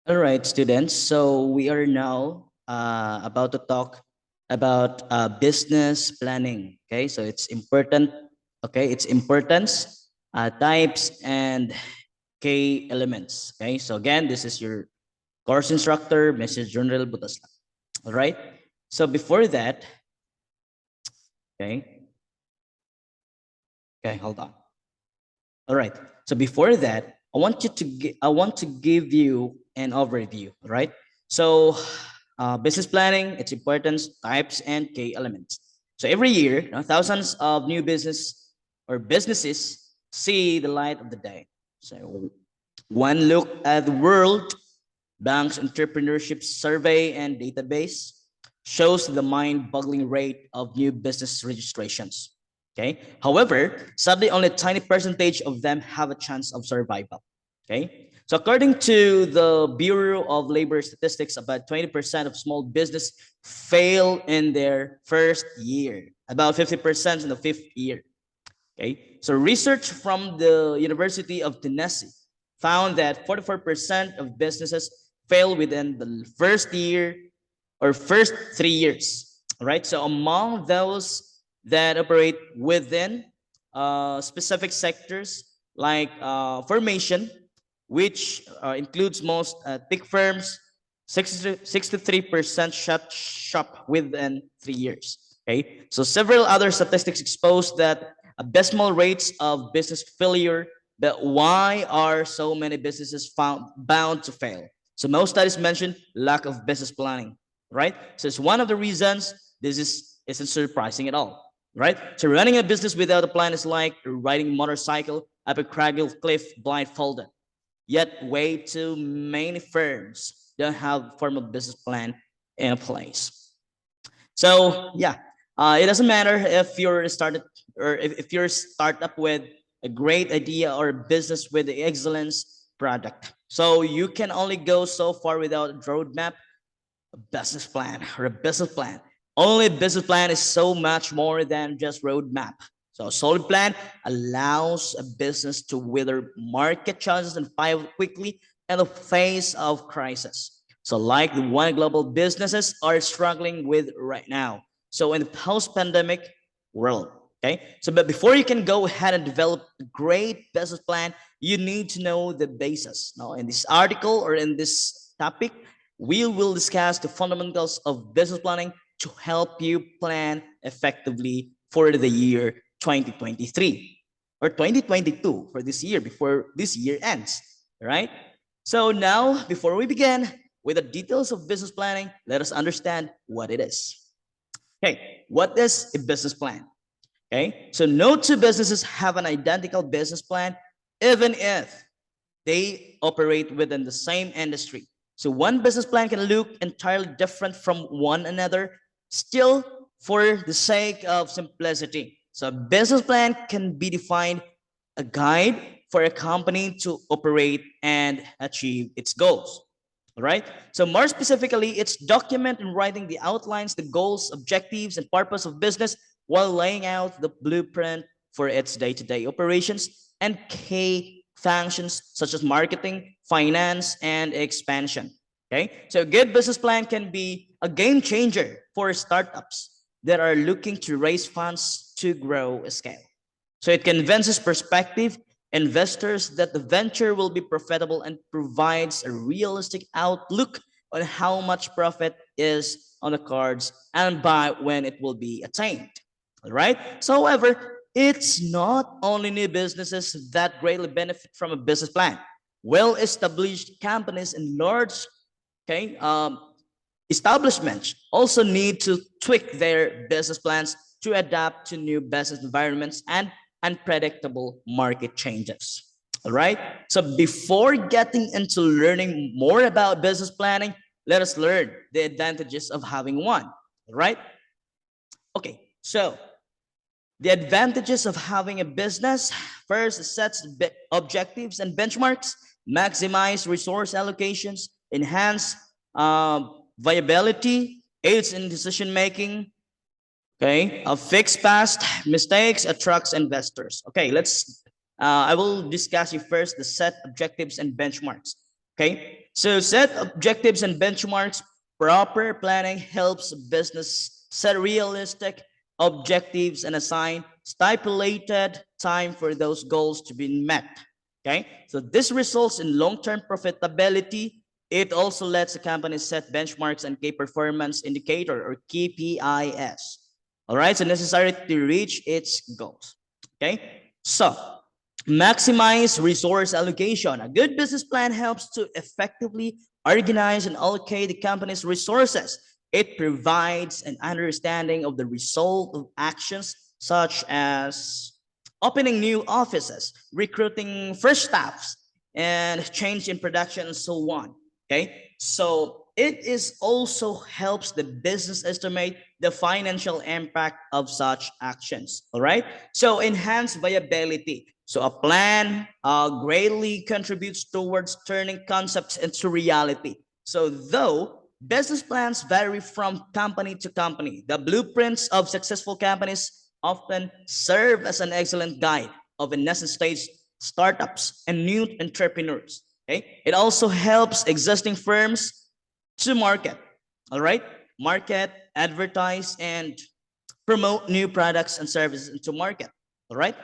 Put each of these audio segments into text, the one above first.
All right, students. So we are now about to talk about business planning. Okay, so it's important. Okay, its importance, types, and key elements. Okay, so again, this is your course instructor, Mrs. General Butasla. All right. So before that, okay, okay, hold on. All right. So before that, I want to give you an overview, right? So business planning, its importance, types, and key elements. So every year, thousands of new businesses see the light of the day. So one look at the World Bank's entrepreneurship survey and database shows the mind-boggling rate of new business registrations. Okay. However, sadly, only a tiny percentage of them have a chance of survival. Okay. So according to the Bureau of Labor Statistics, about 20% of small business fail in their first year, about 50% in the fifth year. Okay. So research from the University of Tennessee found that 44% of businesses fail within the first year or first 3 years. Right. So among those that operate within specific sectors like formation, which includes most tech firms, 63% shut shop within 3 years. Okay, so several other statistics expose that abysmal rates of business failure. But why are so many businesses found bound to fail? So most studies mention lack of business planning, right? So it's one of the reasons this isn't surprising at all, right? So running a business without a plan is like riding a motorcycle up a craggy cliff blindfolded. Yet way too many firms don't have formal business plan in place. So yeah, it doesn't matter if you're started or if you're startup with a great idea or a business with the excellence product. So you can only go so far without a roadmap, a business plan, or a business plan. Only business plan is so much more than just roadmap. So a solid plan allows a business to weather market challenges and thrive quickly in the face of crisis. So like the one global businesses are struggling with right now. So in the post-pandemic world, okay. So but before you can go ahead and develop a great business plan, you need to know the basis. Now in this article or in this topic, we will discuss the fundamentals of business planning to help you plan effectively for the year 2023 or 2022 for this year before this year ends, right? So now, before we begin with the details of business planning, let us understand what it is. Okay, what is a business plan? Okay, so no two businesses have an identical business plan, even if they operate within the same industry. So one business plan can look entirely different from one another, still for the sake of simplicity. So a business plan can be defined a guide for a company to operate and achieve its goals. All right. So more specifically, it's document and writing the outlines, the goals, objectives, and purpose of business while laying out the blueprint for its day-to-day operations and key functions such as marketing, finance, and expansion. Okay. So a good business plan can be a game changer for startups that are looking to raise funds to grow a scale. So it convinces prospective investors that the venture will be profitable and provides a realistic outlook on how much profit is on the cards and by when it will be attained. All right. So, however, it's not only new businesses that greatly benefit from a business plan. Well-established companies and large, okay, establishments also need to tweak their business plans to adapt to new business environments and unpredictable market changes. All right. So before getting into learning more about business planning, let us learn the advantages of having one. All right. Okay. So the advantages of having a business first, it sets objectives and benchmarks, maximize resource allocations, enhance viability, aids in decision making. Okay, a fix past mistakes attracts investors. Okay, let's. I will discuss you first the set objectives and benchmarks. Okay, So set objectives and benchmarks. Proper planning helps business set realistic objectives and assign stipulated time for those goals to be met. Okay, so this results in long-term profitability. It also lets a company set benchmarks and key performance indicator or KPIs. All right, so necessary to reach its goals. Okay, so maximize resource allocation. A good business plan helps to effectively organize and allocate the company's resources. It provides an understanding of the result of actions such as opening new offices, recruiting fresh staffs, and change in production and so on. Okay, so it is also helps the business estimate the financial impact of such actions. All right, so enhance viability. So a plan greatly contributes towards turning concepts into reality. So though business plans vary from company to company, the blueprints of successful companies often serve as an excellent guide of a nascent stage startups and new entrepreneurs. Okay, it also helps existing firms to market. All right, market, advertise, and promote new products and services into market. All right,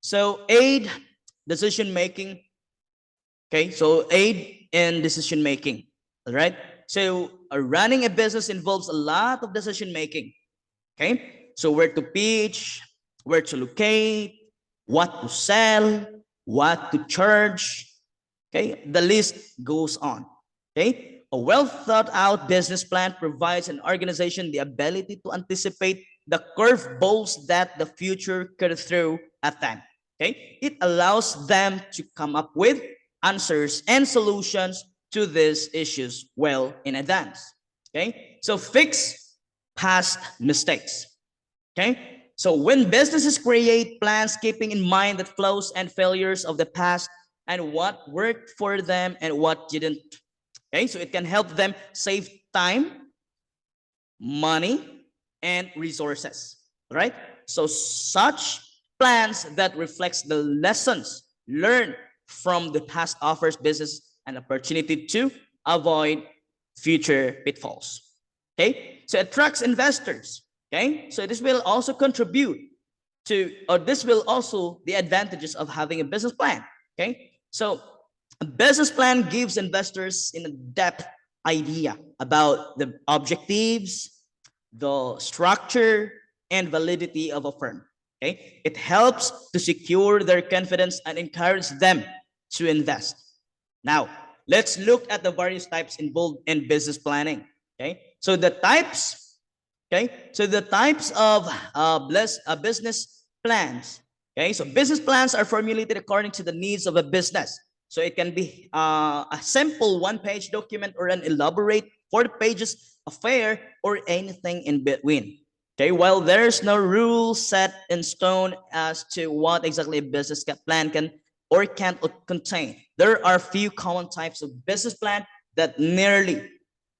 so aid decision making. Okay, so aid in decision making. All right, so running a business involves a lot of decision making. Okay, so where to pitch, where to locate, what to sell, what to charge. Okay, the list goes on. Okay, a well thought out business plan provides an organization the ability to anticipate the curveballs that the future could throw at them. Okay, it allows them to come up with answers and solutions to these issues well in advance. Okay, so fix past mistakes. Okay, so when businesses create plans keeping in mind the flaws and failures of the past and what worked for them and what didn't. Okay, so it can help them save time, money, and resources. Right? So such plans that reflects the lessons learned from the past offers business an opportunity to avoid future pitfalls. Okay, so it attracts investors. Okay, so this will also contribute to, or this will also the advantages of having a business plan. Okay, so a business plan gives investors in a depth idea about the objectives, the structure, and validity of a firm. Okay, it helps to secure their confidence and encourage them to invest. Now, let's look at the various types involved in business planning. Okay, so the types. Okay, so the types of business plans. Okay, so business plans are formulated according to the needs of a business. So it can be a simple one-page document or an elaborate 40 pages affair or anything in between. Okay, while there's no rule set in stone as to what exactly a business plan can or can't contain, there are few common types of business plan that nearly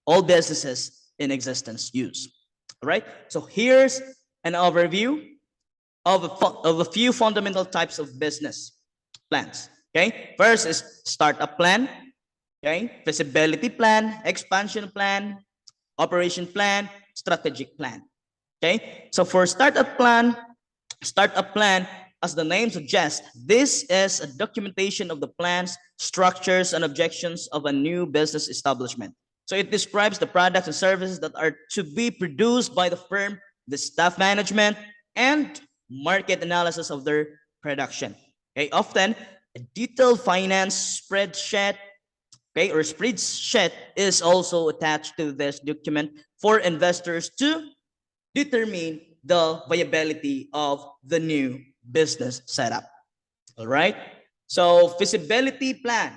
all businesses in existence use. All right, so here's an overview of a few fundamental types of business plans. Okay, first is startup plan. Okay, feasibility plan, expansion plan, operation plan, strategic plan. Okay, so for startup plan, as the name suggests, this is a documentation of the plans, structures, and objections of a new business establishment. So it describes the products and services that are to be produced by the firm, the staff management, and market analysis of their production. Okay, often a detailed finance spreadsheet, okay, or spreadsheet is also attached to this document for investors to determine the viability of the new business setup. All right. So feasibility plan.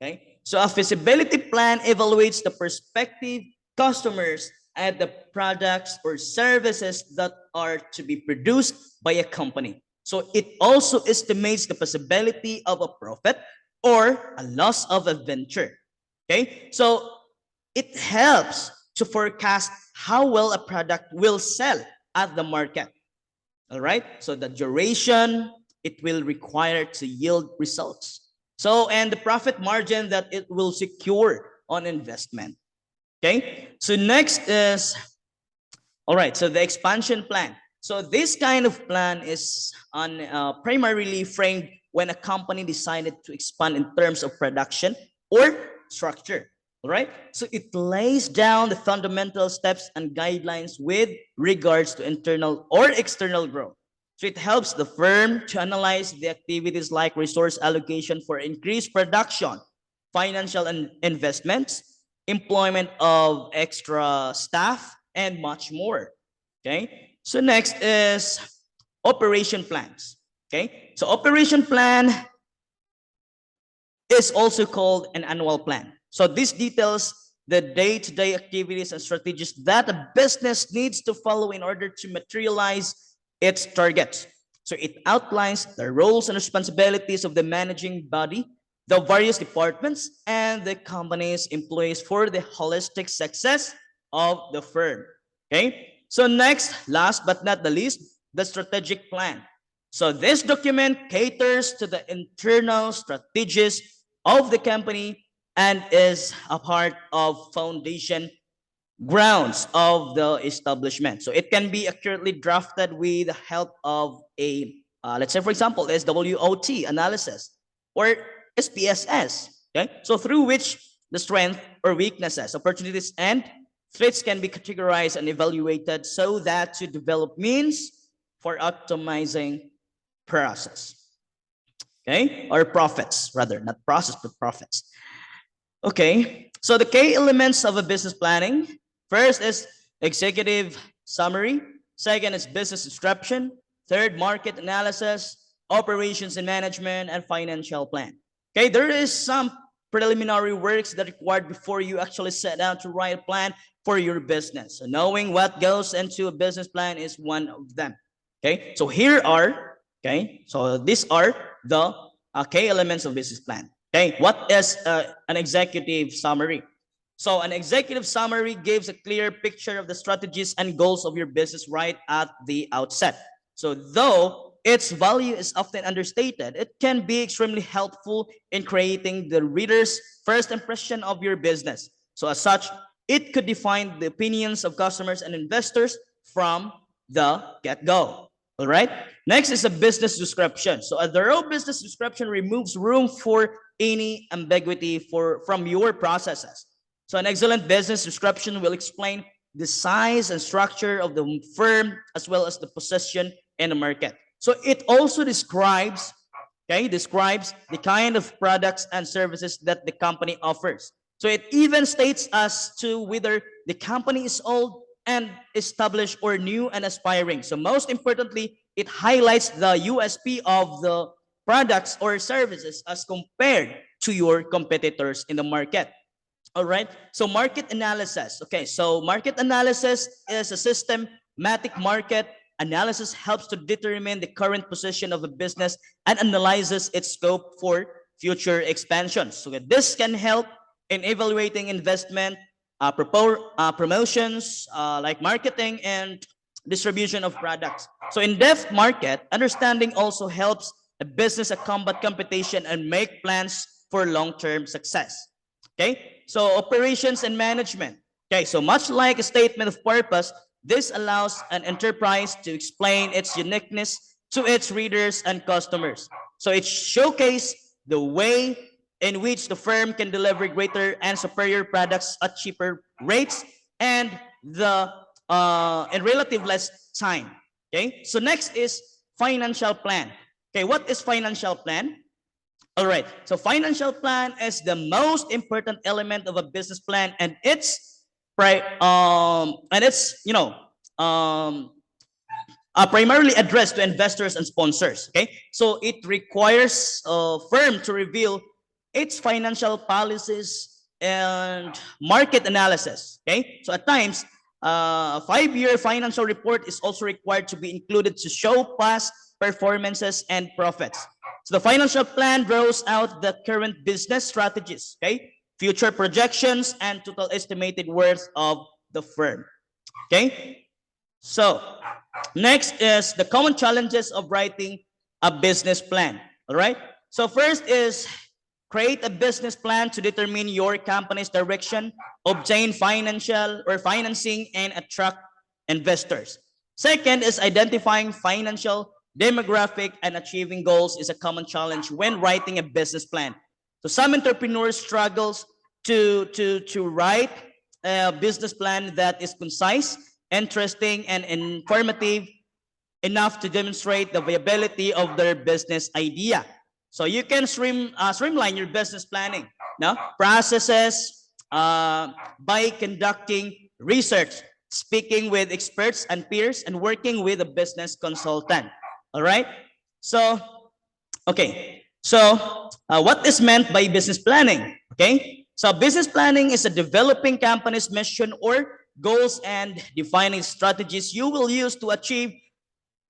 Okay. So a feasibility plan evaluates the prospective customers and the products or services that are to be produced by a company. So it also estimates the possibility of a profit or a loss of a venture. Okay. So it helps to forecast how well a product will sell at the market. All right. So the duration it will require to yield results. So, and the profit margin that it will secure on investment. Okay, so next is, all right, so the expansion plan. So this kind of plan is primarily framed when a company decided to expand in terms of production or structure. All right, so it lays down the fundamental steps and guidelines with regards to internal or external growth. So it helps the firm to analyze the activities like resource allocation for increased production, financial investments, employment of extra staff, and much more. Okay. So next is operation plans. Okay. So operation plan is also called an annual plan. So this details the day-to-day activities and strategies that a business needs to follow in order to materialize its targets. So it outlines the roles and responsibilities of the managing body, the various departments, and the company's employees for the holistic success of the firm. Okay. So next, last but not the least, the strategic plan. So this document caters to the internal strategies of the company and is a part of foundation grounds of the establishment. So it can be accurately drafted with the help of a, let's say for example, SWOT analysis or SPSS. Okay, so through which the strength or weaknesses, opportunities, and threats can be categorized and evaluated so that to develop means for optimizing process. Okay, or profits rather, not process but profits. Okay, so the key elements of a business planning. First is executive summary. Second is business description. Third, market analysis, operations and management, and financial plan. Okay, there is some preliminary works that are required before you actually sit down to write a plan for your business. So knowing what goes into a business plan is one of them. Okay, so here are, okay, so these are the key elements of business plan. Okay, what is an executive summary? So an executive summary gives a clear picture of the strategies and goals of your business right at the outset. So though its value is often understated, it can be extremely helpful in creating the reader's first impression of your business. So as such, it could define the opinions of customers and investors from the get-go. All right. Next is a business description. So a thorough business description removes room for any ambiguity from your processes. So an excellent business description will explain the size and structure of the firm as well as the position in the market. So it also describes, okay, describes the kind of products and services that the company offers. So it even states as to whether the company is old and established or new and aspiring. So most importantly, it highlights the USP of the products or services as compared to your competitors in the market. All right. So market analysis. Okay. So market analysis is a systematic market analysis helps to determine the current position of a business and analyzes its scope for future expansion. So this can help in evaluating investment, promotions, like marketing and distribution of products. So in-depth market understanding also helps a business combat competition and make plans for long-term success. Okay, so operations and management. Okay, so much like a statement of purpose, this allows an enterprise to explain its uniqueness to its readers and customers. So it showcases the way in which the firm can deliver greater and superior products at cheaper rates and the in relative less time. Okay, so next is financial plan. Okay, what is financial plan? All right, so financial plan is the most important element of a business plan, and it's primarily addressed to investors and sponsors. Okay, so it requires a firm to reveal its financial policies and market analysis. Okay, so at times, a 5-year financial report is also required to be included to show past performances and profits. So the financial plan draws out the current business strategies, okay, future projections, and total estimated worth of the firm. Okay, so next is the common challenges of writing a business plan. All right, so first is create a business plan to determine your company's direction, obtain financial or financing, and attract investors. Second is identifying financial, demographic, and achieving goals is a common challenge when writing a business plan. So some entrepreneurs struggles to write a business plan that is concise, interesting, and informative enough to demonstrate the viability of their business idea. So you can streamline your business planning, no? Processes by conducting research, speaking with experts and peers, and working with a business consultant. All right. So, okay. So, what is meant by business planning? Okay. So, business planning is a developing company's mission or goals and defining strategies you will use to achieve,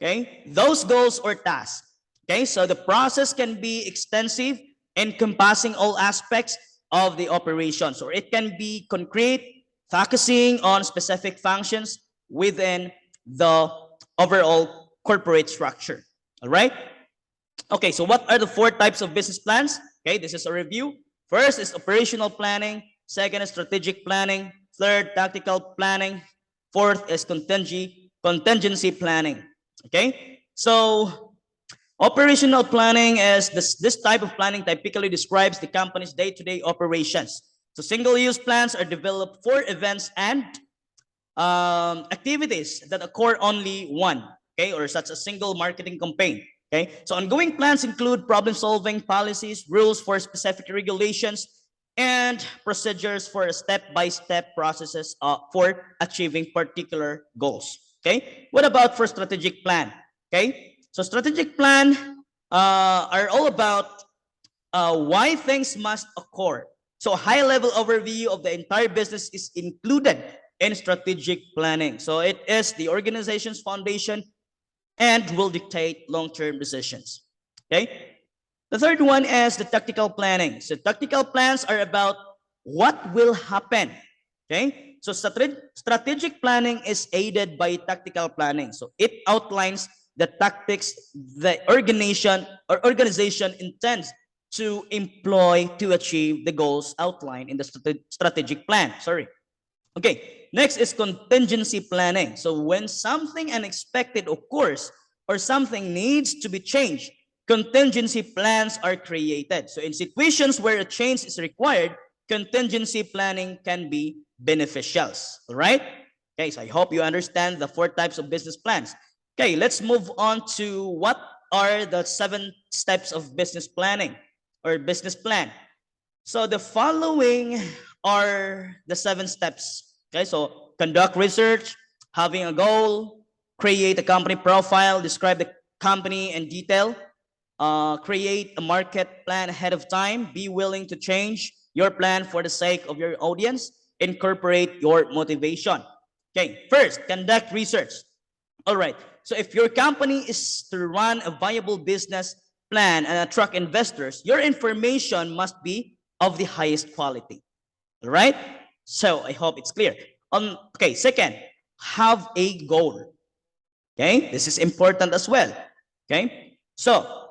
okay, those goals or tasks. Okay, so the process can be extensive, encompassing all aspects of the operations, or it can be concrete, focusing on specific functions within the overall corporate structure. All right. Okay, so what are the four types of business plans? Okay, this is a review. First is operational planning. Second is strategic planning. Third, tactical planning. Fourth is contingency planning. Okay, so operational planning is this type of planning typically describes the company's day-to-day operations. So single-use plans are developed for events and activities that occur only one, okay, or such a single marketing campaign. Okay, so ongoing plans include problem-solving policies, rules for specific regulations, and procedures for step-by-step processes for achieving particular goals. Okay, what about for strategic plan? Okay, so strategic plan are all about why things must occur. So high-level overview of the entire business is included in strategic planning. So it is the organization's foundation and will dictate long-term decisions. Okay. The third one is the tactical planning. So tactical plans are about what will happen. Okay. So strategic planning is aided by tactical planning. So it outlines the tactics the organization intends to employ to achieve the goals outlined in the strategic plan. Sorry. Okay, next is contingency planning. So when something unexpected occurs or something needs to be changed, contingency plans are created. So in situations where a change is required, contingency planning can be beneficial. All right? Okay, so I hope you understand the four types of business plans. Okay, let's move on to what are the 7 steps of business planning or business plan. So the following are the 7 steps. Okay, so conduct research, having a goal, create a company profile, describe the company in detail, create a market plan ahead of time, be willing to change your plan for the sake of your audience, incorporate your motivation. Okay, first, conduct research. All right, so if your company is to run a viable business plan and attract investors, your information must be of the highest quality. All right? So I hope it's clear. Okay, second, have a goal. Okay, this is important as well. Okay, so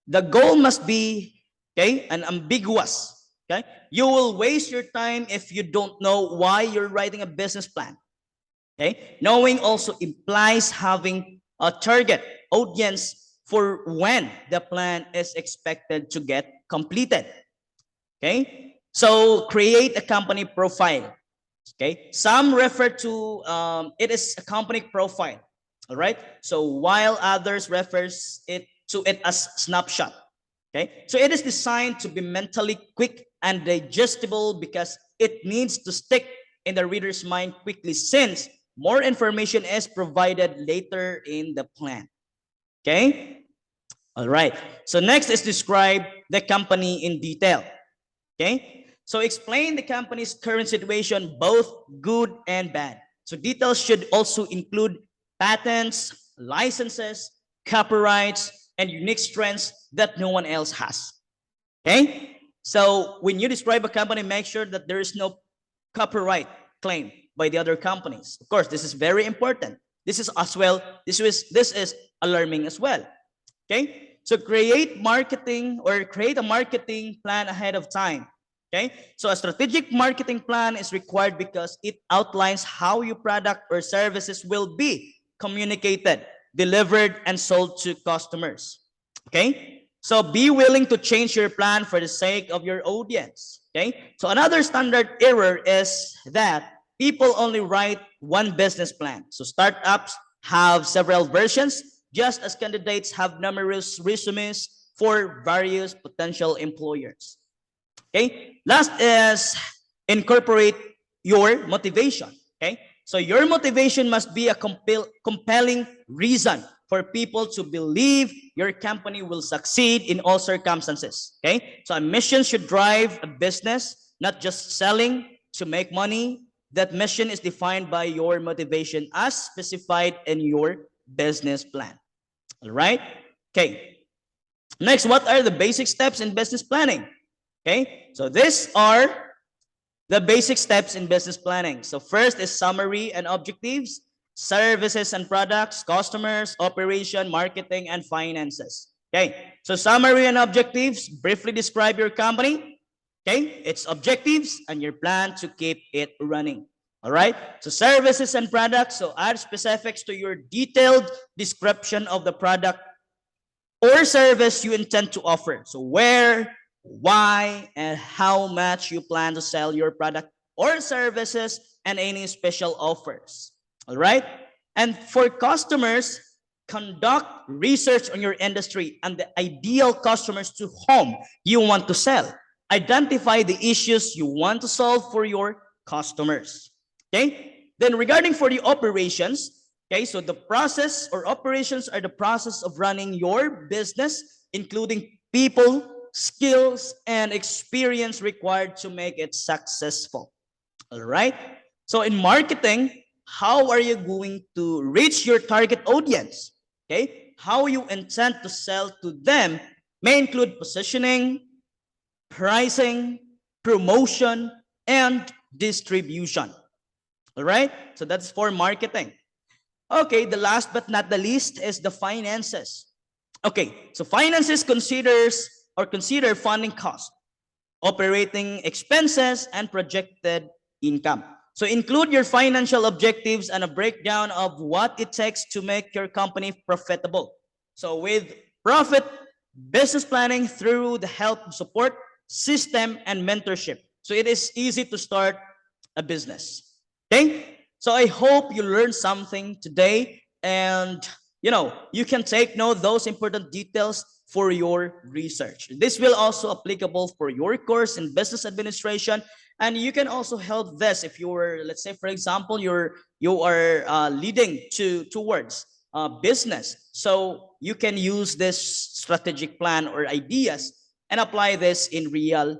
the goal must be, okay, an ambiguous. Okay, you will waste your time if you don't know why you're writing a business plan. Okay, knowing also implies having a target audience for when the plan is expected to get completed. Okay, so create a company profile. Okay, some refer to it as a company profile. All right, so while others refers to it as snapshot. Okay, so it is designed to be mentally quick and digestible because it needs to stick in the reader's mind quickly, since more information is provided later in the plan. Okay, all right, so next is describe the company in detail. Okay, so explain the company's current situation, both good and bad. So details should also include patents, licenses, copyrights, and unique strengths that no one else has. Okay, so when you describe a company, make sure that there is no copyright claim by the other companies. Of course, this is very important. This is as well, this is alarming as well. Okay, So create marketing or create a marketing plan ahead of time. Okay, so a strategic marketing plan is required because it outlines how your product or services will be communicated, delivered, and sold to customers. Okay, so be willing to change your plan for the sake of your audience. Okay, so another standard error is that people only write one business plan. So startups have several versions, just as candidates have numerous resumes for various potential employers. Okay, last is incorporate your motivation. Okay, so your motivation must be a compelling reason for people to believe your company will succeed in all circumstances. Okay, so a mission should drive a business, not just selling to make money. That mission is defined by your motivation as specified in your business plan. All right, okay, next, what are the basic steps in business planning? Okay, so these are the basic steps in business planning. So first is summary and objectives, services and products, customers, operation, marketing, and finances. Okay, so summary and objectives, briefly describe your company, okay, its objectives, and your plan to keep it running. All right, so services and products, so add specifics to your detailed description of the product or service you intend to offer. So where, why, and how much you plan to sell your product or services, and any special offers. All right? And for customers, conduct research on your industry and the ideal customers to whom you want to sell. Identify the issues you want to solve for your customers. Okay? Then regarding for the operations, okay, so the process or operations are the process of running your business, including people, skills, and experience required to make it successful. All right. So in marketing, how are you going to reach your target audience? Okay. How you intend to sell to them may include positioning, pricing, promotion, and distribution. All right. So that's for marketing. Okay, the last but not the least is the finances. Okay, so finances consider funding cost, operating expenses, and projected income. So include your financial objectives and a breakdown of what it takes to make your company profitable. So with profit business planning through the help support system and mentorship. So it is easy to start a business. Okay? So I hope you learned something today, and you can take note those important details for your research. This will also applicable for your course in business administration, and you can also help this if you're, let's say for example, you are leading towards business. So you can use this strategic plan or ideas and apply this in real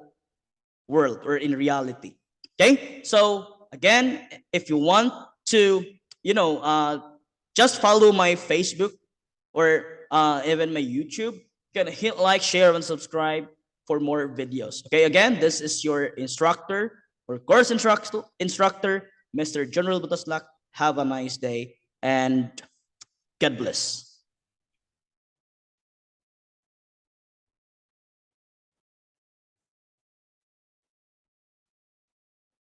world or in reality. Okay, so again, if you want to, just follow my Facebook or even my YouTube, you can hit like, share, and subscribe for more videos. Okay, again, this is your instructor or course instructor, Mr. General Butaslak. Have a nice day and God bless.